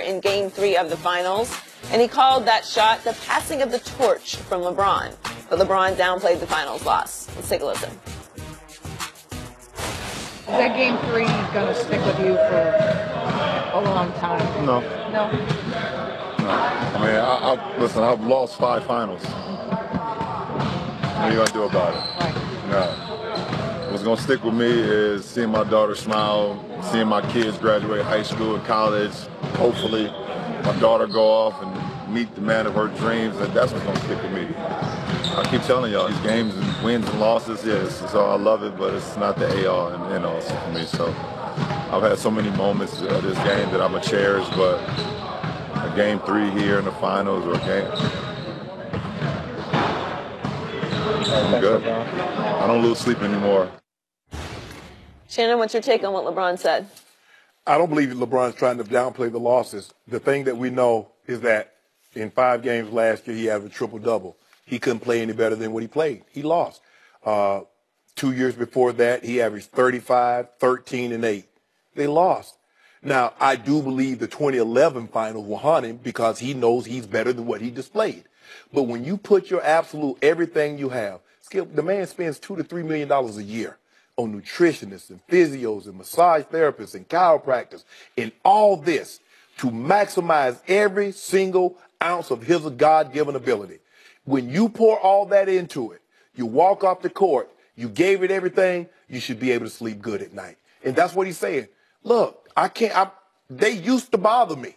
in Game 3 of the finals, and he called that shot the passing of the torch from LeBron. But LeBron downplayed the finals loss. Let's take a listen. Is that Game 3 going to stick with you for a long time? No. No? No. I mean, listen, I've lost 5 finals. What are you going to do about it? Right. No. What's going to stick with me is seeing my daughter smile, seeing my kids graduate high school and college, hopefully my daughter go off and meet the man of her dreams, and that's what's going to stick with me. I keep telling y'all, these games and wins and losses, yes, so I love it, but it's not the AR and also for me. So I've had so many moments of this game that I'm going to cherish, but a Game 3 here in the finals or a game, I'm good. I don't lose sleep anymore. Shannon, what's your take on what LeBron said? I don't believe LeBron's trying to downplay the losses. The thing that we know is that in 5 games last year, he had a triple-double. He couldn't play any better than what he played. He lost. 2 years before that, he averaged 35, 13, and 8. They lost. Now, I do believe the 2011 finals will haunt him because he knows he's better than what he displayed. But when you put your absolute everything you have, Skip, the man spends $2 to $3 million a year on nutritionists and physios and massage therapists and chiropractors and all this to maximize every single ounce of his God-given ability. When you pour all that into it, you walk off the court, you gave it everything, you should be able to sleep good at night. And that's what he's saying. Look, they used to bother me,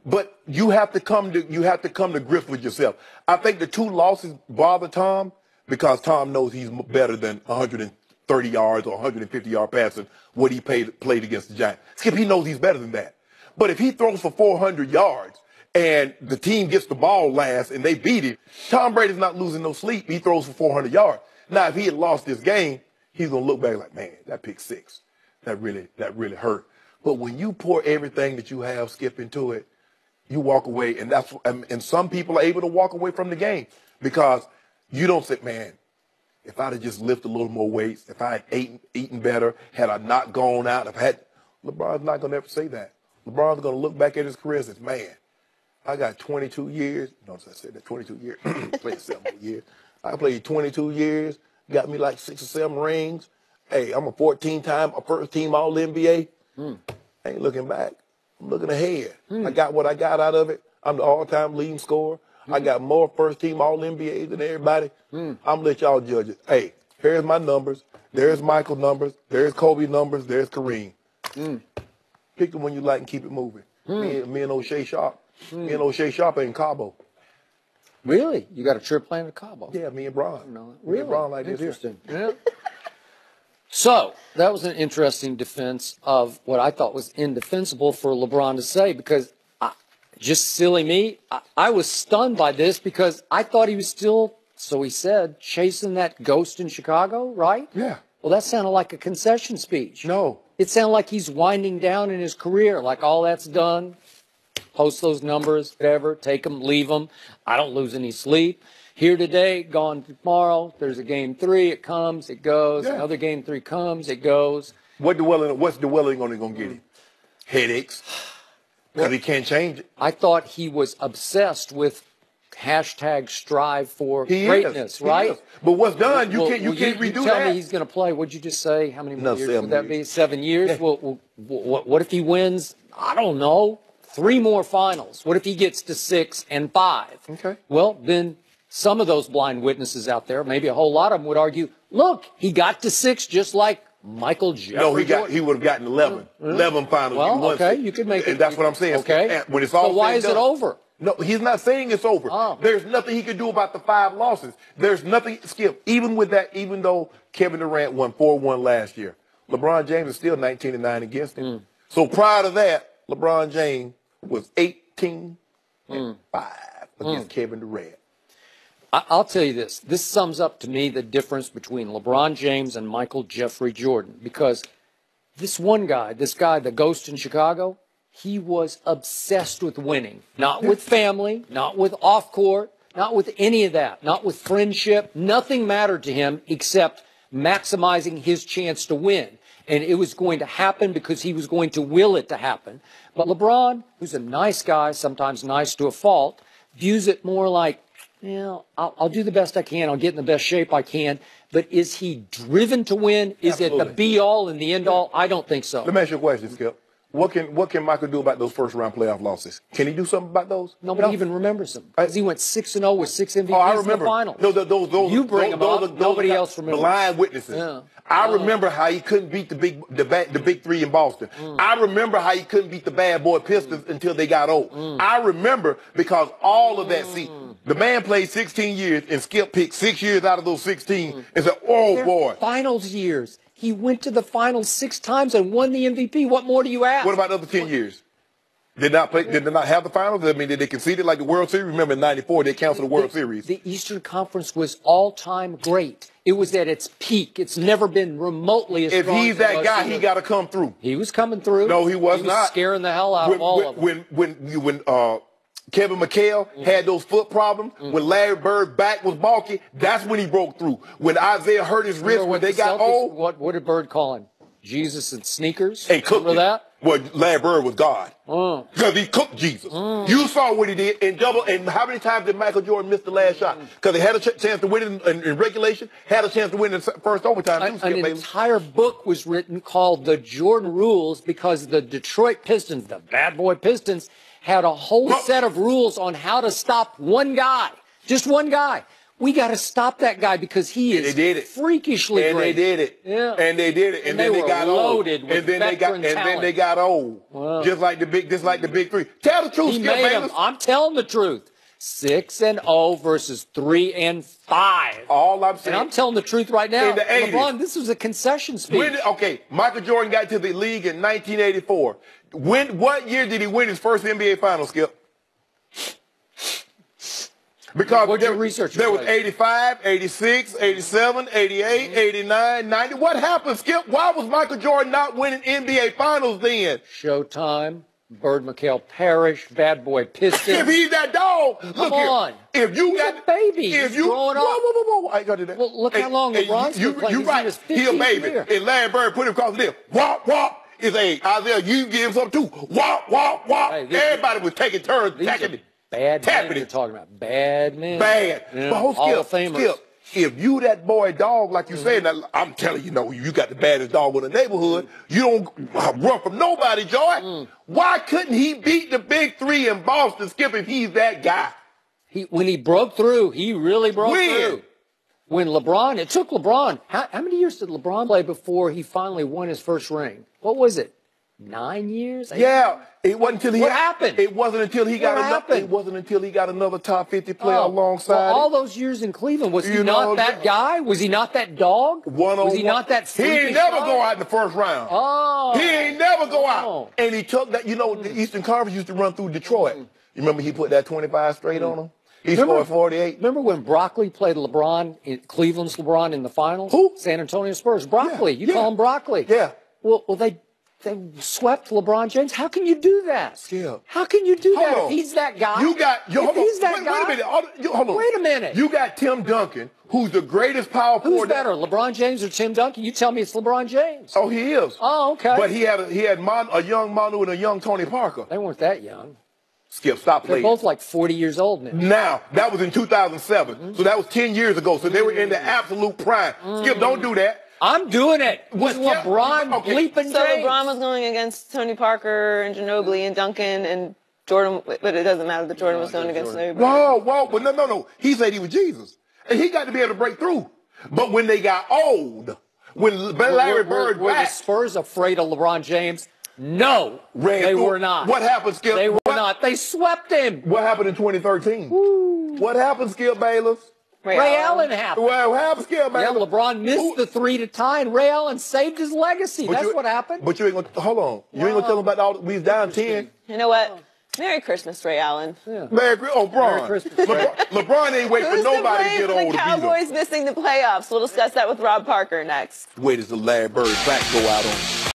but you have to come to grips with yourself. I think the 2 losses bother Tom because Tom knows he's better than 130 yards or 150 yard passing what he played against the Giants. Skip, he knows he's better than that. But if he throws for 400 yards and the team gets the ball last and they beat him, Tom Brady's not losing no sleep. He throws for 400 yards. Now, if he had lost this game, he's going to look back like, man, that pick 6, that really hurt. But when you pour everything that you have, Skip, into it, you walk away, and some people are able to walk away from the game because you don't say, man, if I'd have just lifted a little more weights, if I had eaten better, had I not gone out, LeBron's not going to ever say that. LeBron's going to look back at his career and say, man, I got 22 years. Notice I said that, 22 years. Played 7 more years. I played 22 years, got me like 6 or 7 rings. Hey, I'm a 14-time, a first-team All-NBA. I ain't looking back. I'm looking ahead. I got what I got out of it. I'm the all-time leading scorer. I got more first-team All-NBA than everybody. I'm going to let y'all judge it. Hey, here's my numbers. There's Michael's numbers. There's Kobe's numbers. There's Kareem. Pick the one you like and keep it moving. Me and O'Shea Sharp. Me and O'Shea Sharp ain't Cabo. Really? You got a trip plan to Cabo? Yeah, me and Bron. No, really? Me and Bron like interesting. This here. Yeah. So that was an interesting defense of what I thought was indefensible for LeBron to say because just silly me, I was stunned by this because I thought he was still, so he said, chasing that ghost in Chicago, right? Yeah. Well, that sounded like a concession speech. No. It sounded like he's winding down in his career, like all that's done. Post those numbers, whatever, take them, leave them. I don't lose any sleep. Here today, gone tomorrow. There's a Game 3. It comes, it goes. Yeah. Another Game 3 comes, it goes. What's Dwelling going to get him? Headaches. Because he can't change it. I thought he was obsessed with #strive for greatness, right? Is. But what's done, you can't redo that. Tell me he's going to play. What'd you just say? How many more years would that be? 7 years? Yeah. Well, what if he wins? I don't know. 3 more finals. What if he gets to 6 and 5? Okay. Well, then some of those blind witnesses out there, maybe a whole lot of them would argue, look, he got to 6 just like Michael Jeffrey. No, he would have gotten 11. 11 finals. Well, okay, you could make it. And that's what I'm saying. Okay. When it's all so why is it over? No, he's not saying it's over. Oh. There's nothing he can do about the 5 losses. There's nothing, Skip, even with that, even though Kevin Durant won 4-1 last year, LeBron James is still 19-9 against him. So prior to that, LeBron James was 18-5 against Kevin Durant. I'll tell you this. This sums up to me the difference between LeBron James and Michael Jeffrey Jordan. Because this one guy, the ghost in Chicago, he was obsessed with winning. Not with family, not with off-court, not with any of that, not with friendship. Nothing mattered to him except maximizing his chance to win. and it was going to happen because he was going to will it to happen. But LeBron, who's a nice guy, sometimes nice to a fault, views it more like, I'll do the best I can. I'll get in the best shape I can. But is he driven to win? Is it the be-all and the end-all? I don't think so. Let me ask you a question, Skip. What can Michael do about those first-round playoff losses? Can he do something about those? Nobody even remembers them. Because he went 6-0 with 6 MVPs in the finals. No, those you bring them up. Nobody else remembers. Blind witnesses. Yeah. I remember how he couldn't beat the big three in Boston. I remember how he couldn't beat the bad boy Pistons until they got old. I remember because all of that. See, the man played 16 years and Skip picked 6 years out of those 16 and said, "Oh boy." Finals years. He went to the finals 6 times and won the MVP. What more do you ask? What about the other 10 years? Did not have the finals? I mean, did they concede it like the World Series? Remember, in '94 they canceled the World Series. The Eastern Conference was all-time great. It was at its peak. It's never been remotely as strong. If he's that guy, he got to come through. He was coming through. No, he was not. Scaring the hell out of all of them. When Kevin McHale had those foot problems, when Larry Bird's back was bulky, that's when he broke through. When Isaiah hurt his wrist, when they got old. What did Bird call him? Jesus and sneakers? Hey, cooked Remember that? Well, Larry Bird was God. Because he cooked Jesus. You saw what he did in double. And how many times did Michael Jordan miss the last shot? Because they had a chance to win in regulation, had a chance to win in first overtime. An entire book was written called The Jordan Rules because the Detroit Pistons, the bad boy Pistons, had a whole set of rules on how to stop one guy. Just one guy. We got to stop that guy because he is freakishly great. And they did it. Yeah. And they did it. And then they got old. And then they got old. Wow. Just like the big three. Tell the truth, Skip Bayless. I'm telling the truth. 6-0 versus 3-5. All I'm saying. And I'm telling the truth right now. In the 80s. LeBron, this was a concession speech. Michael Jordan got to the league in 1984. What year did he win his first NBA Finals, Skip? Because there was 85, 86, 87, 88, 89, 90. What happened, Skip? Why was Michael Jordan not winning NBA Finals then? Showtime, Bird McHale Parrish, Bad Boy Pistons. If he's that dog, come on. If you he's got a baby, if he's you growing up. Whoa, I got to do that. Well, look how long LeBron's been playing. You're right. He's a baby. Year. And Larry Bird put him across the deal. Wop, wop. Is Isaiah, you give something too. Wop, wop, wop. Hey, everybody was taking turns attacking it. Bad men you're talking about. Bad men. Bad. Yeah. But Hall of Famers. Skip, if you that boy dog, like you said, now, I'm telling you, you got the baddest dog in the neighborhood. You don't run from nobody, Joy. Why couldn't he beat the big three in Boston, Skip, if he's that guy? When he broke through, he really broke through. When LeBron, it took LeBron, how many years did LeBron play before he finally won his first ring? What was it? 9 years? Yeah, it wasn't until What happened? It wasn't until he got another. It wasn't until he got another top 50 player alongside. All those years in Cleveland, was he not that guy? Was he not that dog? Was he not that freakish He ain't never guy? go out in the first round. He ain't never go out. And he took that. The Eastern Conference used to run through Detroit. You remember he put that 25 straight on him. He scored 48. Remember when Broccoli played LeBron, Cleveland's LeBron in the finals? Who? San Antonio Spurs. Broccoli. You call him Broccoli. Yeah. Well, they swept LeBron James. How can you do that? Yeah. How can you do that if he's that guy? Wait a minute. You got Tim Duncan, who's the greatest power forward. Who's better, LeBron James or Tim Duncan? You tell me it's LeBron James. Oh, he is. Oh, okay. But he had a young Manu and a young Tony Parker. They weren't that young. Skip, stop playing. They're both like 40 years old now. Now, that was in 2007. So that was 10 years ago. So they were in the absolute prime. Skip, don't do that. I'm doing it. With LeBron bleeping James. So LeBron was going against Tony Parker and Ginobili and Duncan and Jordan, but it doesn't matter that Jordan was going against nobody. Whoa, but no. He said he was Jesus. And he got to be able to break through. But when they got old, when Larry Bird were the Spurs afraid of LeBron James? No, they were not. What happened, Skip? They were not. They swept him. What happened in 2013? Woo. What happened, Skip Bayless? Ray Allen happened. Well, what happened, Skip Bayless? Yeah, LeBron missed the 3 to tie, and Ray Allen saved his legacy. That's what happened. But you ain't going to, hold on. You ain't going to tell them about all, we was down 10. You know what? Merry Christmas, Ray Allen. Yeah. Merry Christmas. LeBron ain't waiting for nobody to get old. The Cowboys missing the playoffs. We'll discuss that with Rob Parker next. Wait till the Larry Bird back go out on.